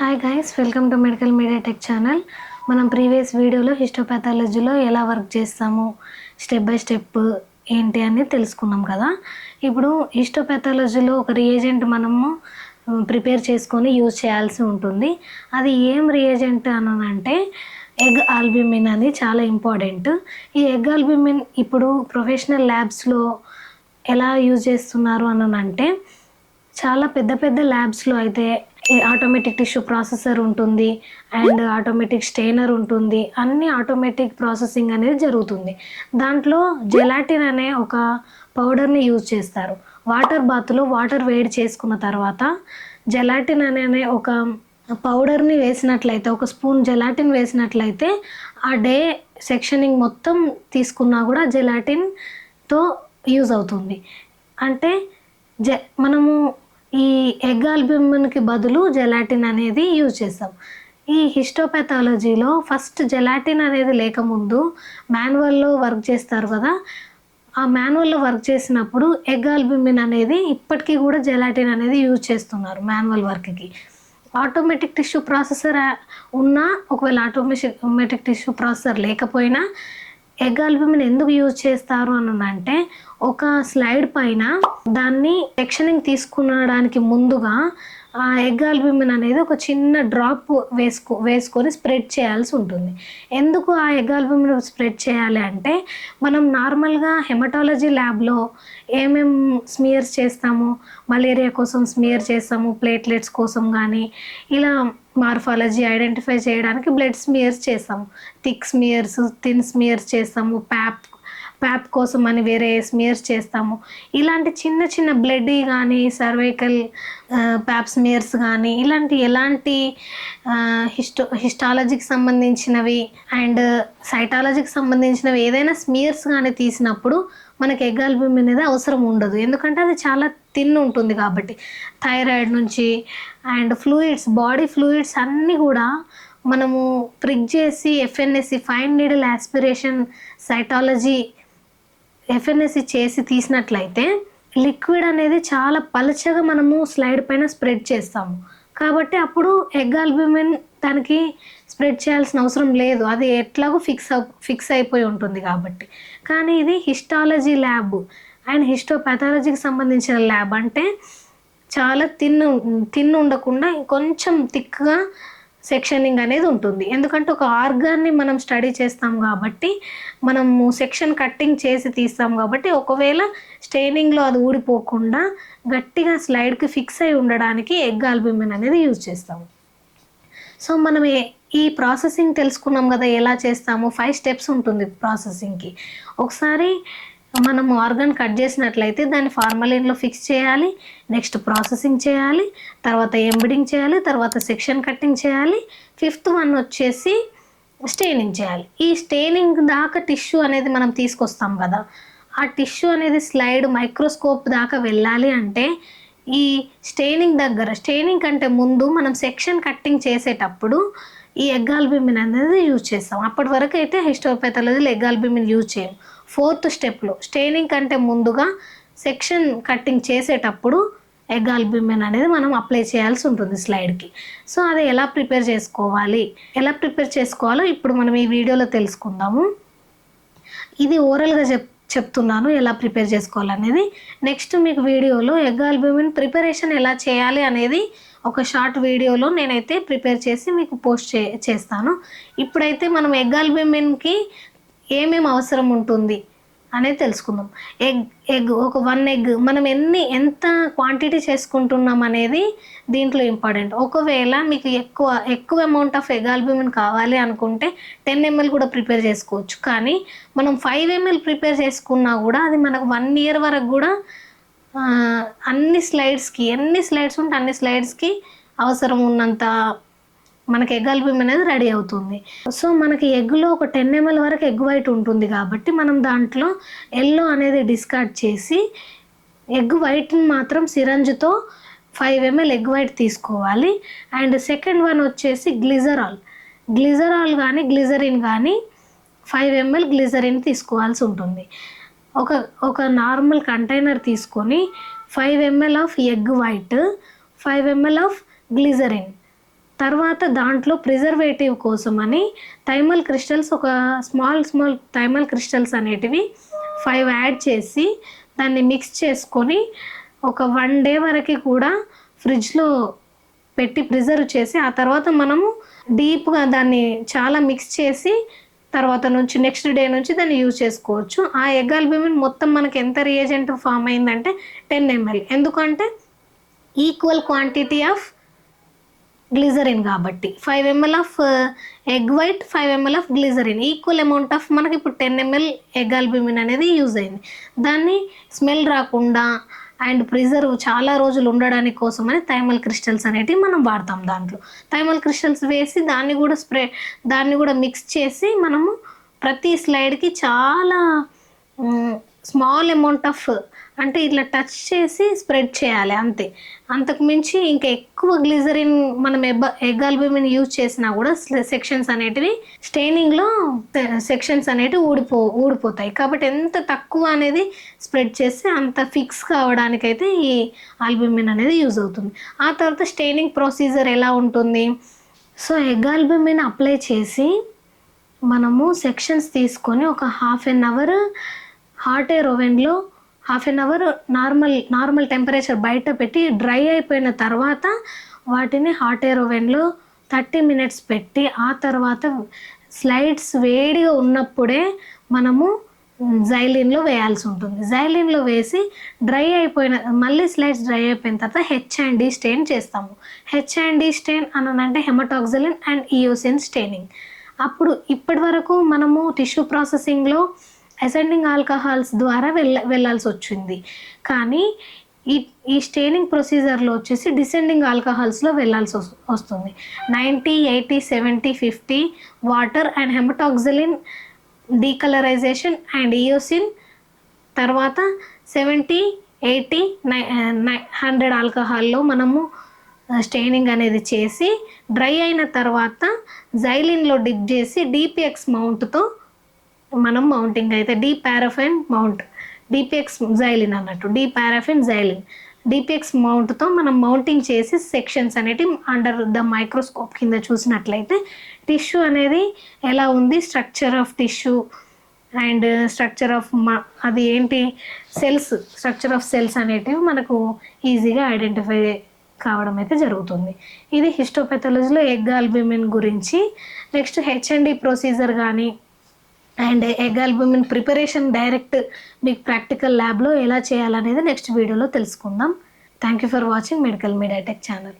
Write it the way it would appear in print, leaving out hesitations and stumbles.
Hi guys, welcome to medical media tech channel. మనం previous వీడియోలో హిస్టోపాథాలజీలో ఎలా వర్క్ చేస్తాము, స్టెప్ బై స్టెప్ ఏంటి అని తెలుసుకున్నాం కదా. ఇప్పుడు హిస్టోపాథాలజీలో ఒక రియేజెంట్ మనము ప్రిపేర్ చేసుకొని యూజ్ చేయాల్సి ఉంటుంది. అది ఏం రియేజెంట్ అంటే ఎగ్ ఆల్బ్యూమిన్ అని చాలా ఇంపార్టెంట్. ఈ ఎగ్ ఆల్బ్యూమిన్ ఇప్పుడు ప్రొఫెషనల్ ల్యాబ్స్లో ఎలా యూజ్ చేస్తున్నారు అంటే చాలా పెద్ద పెద్ద ల్యాబ్స్లో అయితే ఆటోమేటిక్ టిష్యూ ప్రాసెసర్ ఉంటుంది అండ్ ఆటోమేటిక్ స్టెయినర్ ఉంటుంది. అన్ని ఆటోమేటిక్ ప్రాసెసింగ్ అనేది జరుగుతుంది. దాంట్లో జెలాటిన్ అనే ఒక పౌడర్ని యూజ్ చేస్తారు. వాటర్ బాత్లో వాటర్ వేడి చేసుకున్న తర్వాత జెలాటిన్ అనే ఒక పౌడర్ని వేసినట్లయితే, ఒక స్పూన్ జెలాటిన్ వేసినట్లయితే ఆ డే సెక్షనింగ్ మొత్తం తీసుకున్నా కూడా జెలాటిన్తో యూజ్ అవుతుంది. అంటే మనము ఈ ఎగ్ ఆల్బ్యూమిన్కి బదులు జెలాటిన్ అనేది యూజ్ చేస్తాం. ఈ హిస్టోపాథాలజీలో ఫస్ట్ జెలాటిన్ అనేది లేకముందు మాన్యువల్లో వర్క్ చేస్తారు కదా. ఆ మాన్యువల్లో వర్క్ చేసినప్పుడు ఎగ్ ఆల్బ్యూమిన్ అనేది ఇప్పటికీ కూడా జెలాటిన్ అనేది యూజ్ చేస్తున్నారు మాన్యువల్ వర్క్కి. ఆటోమేటిక్ టిష్యూ ప్రాసెసర్ ఉన్నా, ఒకవేళ ఆటోమేటిక్ టిష్యూ ప్రాసెసర్ లేకపోయినా ఎగ్ ఆల్బ్యూమిన్ ఎందుకు యూజ్ చేస్తారు అంటే ఒక స్లైడ్ పైన దాన్ని సెక్షనింగ్ తీసుకునడానికి ముందుగా ఆ ఎగ్ ఆల్బ్యూమిన్ అనేది ఒక చిన్న డ్రాప్ వేసుకొని స్ప్రెడ్ చేయాల్సి ఉంటుంది. ఎందుకు ఆ ఎగ్ ఆల్బ్యూమిన్ స్ప్రెడ్ చేయాలి అంటే మనం నార్మల్గా హెమటాలజీ ల్యాబ్లో ఏమేం స్మియర్స్ చేస్తాము, మలేరియా కోసం స్మియర్ చేస్తాము, ప్లేట్లెట్స్ కోసం కానీ ఇలా మార్ఫాలజీ ఐడెంటిఫై చేయడానికి బ్లడ్ స్మియర్స్ చేస్తాము, థిక్ స్మియర్స్, థిన్ స్మియర్స్ చేస్తాము, ప్యాప్ కోసం అని వేరే స్మియర్స్ చేస్తాము. ఇలాంటి చిన్న చిన్న బ్లడ్ కానీ సర్వైకల్ ప్యాప్ స్మియర్స్ కానీ ఇలాంటి ఎలాంటి హిస్టాలజీకి సంబంధించినవి అండ్ సైటాలజీకి సంబంధించినవి ఏదైనా స్మియర్స్ కానీ తీసినప్పుడు మనకి ఎగ్ ఆల్బ్యూమిన్ అనేది అవసరం ఉండదు. ఎందుకంటే అది చాలా థిన్ ఉంటుంది కాబట్టి. థైరాయిడ్ నుంచి అండ్ ఫ్లూయిడ్స్, బాడీ ఫ్లూయిడ్స్ అన్నీ కూడా మనము ప్రిక్ చేసి FNSC, fine needle aspiration cytology FNSC చేసి తీసినట్లయితే లిక్విడ్ అనేది చాలా పలచగా మనము స్లైడ్ పైన స్ప్రెడ్ చేస్తాము. కాబట్టి అప్పుడు ఎగ్ ఆల్బ్యూమిన్ దానికి స్ప్రెడ్ చేయాల్సిన అవసరం లేదు, అది ఎట్లాగో ఫిక్స్ అయిపోయి ఉంటుంది కాబట్టి. కానీ ఇది హిస్టాలజీ ల్యాబ్ అండ్ హిస్టోపాథాలజీకి సంబంధించిన ల్యాబ్ అంటే చాలా థిన్ ఉండకుండా కొంచెం థిక్గా సెక్షనింగ్ అనేది ఉంటుంది. ఎందుకంటే ఒక ఆర్గాన్ని మనం స్టడీ చేస్తాం కాబట్టి, మనము సెక్షన్ కట్టింగ్ చేసి తీస్తాం కాబట్టి ఒకవేళ స్టెయినింగ్లో అది ఊడిపోకుండా గట్టిగా స్లైడ్కి ఫిక్స్ అయి ఉండడానికి ఎగ్ ఆల్బ్యూమిన్ అనేది యూజ్ చేస్తాము. సో మనం ఈ ప్రాసెసింగ్ తెలుసుకున్నాం కదా ఎలా చేస్తాము. 5 స్టెప్స్ ఉంటుంది ప్రాసెసింగ్కి. ఒకసారి మనం ఆర్గాన్ కట్ చేసినట్లయితే దాన్ని ఫార్మలిన్లో ఫిక్స్ చేయాలి, నెక్స్ట్ ప్రాసెసింగ్ చేయాలి, తర్వాత ఎంబిడింగ్ చేయాలి, తర్వాత సెక్షన్ కట్టింగ్ చేయాలి, 5th వన్ వచ్చేసి స్టెయినింగ్ చేయాలి. ఈ స్టెయినింగ్ దాకా టిష్యూ అనేది మనం తీసుకొస్తాం కదా, ఆ టిష్యూ అనేది స్లైడ్ మైక్రోస్కోప్ దాకా వెళ్ళాలి అంటే ఈ స్టెయినింగ్ కంటే ముందు మనం సెక్షన్ కట్టింగ్ చేసేటప్పుడు ఈ ఎగ్ ఆల్బ్యూమిన్ అనేది యూజ్ చేస్తాం. అప్పటి వరకు అయితే హిస్టోపాథాలజీలో ఎగ్ ఆల్బ్యూమిన్ యూజ్ చేయం. 4th స్టెప్లో స్టెయినింగ్ కంటే ముందుగా సెక్షన్ కట్టింగ్ చేసేటప్పుడు ఎగ్ ఆల్బ్యూమిన్ అనేది మనం అప్లై చేయాల్సి ఉంటుంది స్లైడ్కి. సో అది ఎలా ప్రిపేర్ చేసుకోవాలో ఇప్పుడు మనం ఈ వీడియోలో తెలుసుకుందాము. ఇది ఓరల్గా చెప్తున్నాను ఎలా ప్రిపేర్ చేసుకోవాలనేది. నెక్స్ట్ మీకు వీడియోలో ఎగ్ ఆల్బ్యూమిన్ ప్రిపరేషన్ ఎలా చేయాలి అనేది ఒక షార్ట్ వీడియోలో నేనైతే ప్రిపేర్ చేసి మీకు పోస్ట్ చేస్తాను. ఇప్పుడైతే మనం ఎగ్ ఆల్బ్యూమిన్కి ఏమేమి అవసరం ఉంటుంది అనేది తెలుసుకుందాం. ఒక 1 ఎగ్ మనం ఎంత క్వాంటిటీ చేసుకుంటున్నాం అనేది దీంట్లో ఇంపార్టెంట్. ఒకవేళ మీకు ఎక్కువ అమౌంట్ ఆఫ్ ఎగ్ ఆల్బ్యూమిన్ కావాలి అనుకుంటే 10 ml కూడా ప్రిపేర్ చేసుకోవచ్చు. కానీ మనం 5 ml ప్రిపేర్ చేసుకున్నా కూడా అది మనకు 1 year వరకు కూడా అన్ని స్లైడ్స్ ఉంటే అన్ని స్లైడ్స్కి అవసరం ఉన్నంత మనకి ఎగ్ ఆల్బ్యూమిన్ అనేది రెడీ అవుతుంది. సో మనకి ఎగ్లో ఒక 10 ml వరకు ఎగ్ వైట్ ఉంటుంది కాబట్టి మనం దాంట్లో ఎల్లో అనేది డిస్కార్డ్ చేసి ఎగ్ వైట్ని మాత్రం సిరంజ్తో 5 ml ఎగ్ వైట్ తీసుకోవాలి. అండ్ సెకండ్ వన్ వచ్చేసి గ్లిజరాల్ కానీ గ్లిజరిన్ కానీ 5 ml గ్లిజరిన్ తీసుకోవాల్సి ఉంటుంది. ఒక నార్మల్ కంటైనర్ తీసుకొని 5 ml of egg white, 5 ml of glycerin, తర్వాత దాంట్లో ప్రిజర్వేటివ్ కోసమని థైమల్ క్రిస్టల్స్, ఒక స్మాల్ థైమల్ క్రిస్టల్స్ అనేటివి 5 యాడ్ చేసి దాన్ని మిక్స్ చేసుకొని ఒక 1 డే వరకు కూడా ఫ్రిడ్జ్లో పెట్టి ప్రిజర్వ్ చేసి ఆ తర్వాత మనము డీప్గా దాన్ని చాలా మిక్స్ చేసి తర్వాత నుంచి నెక్స్ట్ డే నుంచి దాన్ని యూజ్ చేసుకోవచ్చు. ఆ ఎగ్ ఆల్బుమిన్ మొత్తం మనకి ఎంత రియేజెంట్ ఫామ్ అయిందంటే 10 ml. ఎందుకంటే ఈక్వల్ క్వాంటిటీ ఆఫ్ గ్లిజరిన్ కాబట్టి 5 ml of egg white, 5 ml of glycerin, equal amount of మనకి ఇప్పుడు 10 ml ఎగ్ ఆల్బుమిన్ అనేది యూజ్ అయింది. దాన్ని స్మెల్ రాకుండా అండ్ ప్రిజర్వ్ చాలా రోజులు ఉండడానికి కోసమని థైమల్ క్రిస్టల్స్ అనేటివి మనం వాడతాం. దాంట్లో థైమల్ క్రిస్టల్స్ వేసి దాన్ని కూడా మిక్స్ చేసి మనము ప్రతి స్లైడ్కి చాలా స్మాల్ అమౌంట్ ఆఫ్ అంటే ఇట్లా టచ్ చేసి స్ప్రెడ్ చేయాలి అంతే. అంతకు మించి ఇంకా ఎక్కువ గ్లిజరిన్ మనం ఎగ్ ఆల్బుమిన్ యూజ్ చేసినా కూడా సెక్షన్స్ అనేటివి స్టెయినింగ్లో సెక్షన్స్ అనేటివి ఊడిపోతాయి. కాబట్టి ఎంత తక్కువ అనేది స్ప్రెడ్ చేస్తే అంత ఫిక్స్ కావడానికైతే ఈ ఆల్బుమిన్ అనేది యూజ్ అవుతుంది. ఆ తర్వాత స్టెయినింగ్ ప్రొసీజర్ ఎలా ఉంటుంది? సో ఎగ్ ఆల్బుమిన్ అప్లై చేసి మనము సెక్షన్స్ తీసుకొని ఒక 1/2 అవర్ హాట్ ఎయిర్ ఓవెన్లో 1/2 అవర్ నార్మల్ టెంపరేచర్ బయట పెట్టి డ్రై అయిపోయిన తర్వాత వాటిని హాట్ ఎయిర్ ఓవెన్లో 30 minutes పెట్టి ఆ తర్వాత స్లైడ్స్ వేడిగా ఉన్నప్పుడే మనము జైలిన్లో వేయాల్సి ఉంటుంది. జైలిన్లో వేసి మళ్ళీ స్లైడ్స్ డ్రై అయిపోయిన తర్వాత H&D స్టెయిన్ చేస్తాము. H&D స్టెయిన్ అంటే హెమటాక్సిలిన్ అండ్ ఈయోసిన్ స్టెయినింగ్. అప్పుడు ఇప్పటి వరకు మనము టిష్యూ ప్రాసెసింగ్లో అసెండింగ్ ఆల్కహాల్స్ ద్వారా వెళ్ళాల్సి వచ్చింది. కానీ ఈ స్టెయినింగ్ ప్రొసీజర్లో వచ్చేసి డిసెండింగ్ ఆల్కహాల్స్లో వెళ్ళాల్సి వస్తుంది. 90, 80, 70, 50 water and hematoxylin decolourization and eosin, తర్వాత 70, 80, 100 ఆల్కహాల్లో మనము స్టెయినింగ్ అనేది చేసి డ్రై అయిన తర్వాత జైలిన్లో డిప్ చేసి DPX మౌంట్తో మనం మౌంటింగ్ అయితే డీపారాఫిన్ మౌంట్, DPX జైలిన్ అన్నట్టు, డీపారాఫిన్ జైలిన్, DPX మౌంట్తో మనం మౌంటింగ్ చేసి సెక్షన్స్ అనేవి అండర్ ద మైక్రోస్కోప్ కింద చూసినట్లయితే టిష్యూ అనేది ఎలా ఉంది, structure of tissue and structure of అది ఏంటి స్ట్రక్చర్ ఆఫ్ సెల్స్ అనేటివి మనకు ఈజీగా ఐడెంటిఫై కావడం అయితే జరుగుతుంది. ఇది హిస్టోపెథాలజీలో ఎగ్ ఆల్బుమిన్ గురించి. నెక్స్ట్ H&D ప్రొసీజర్ కానీ and egg albumin preparation direct మీకు ప్రాక్టికల్ ల్యాబ్లో ఎలా చేయాలనేది నెక్స్ట్ వీడియోలో తెలుసుకుందాం. Thank you for watching medical media tech channel.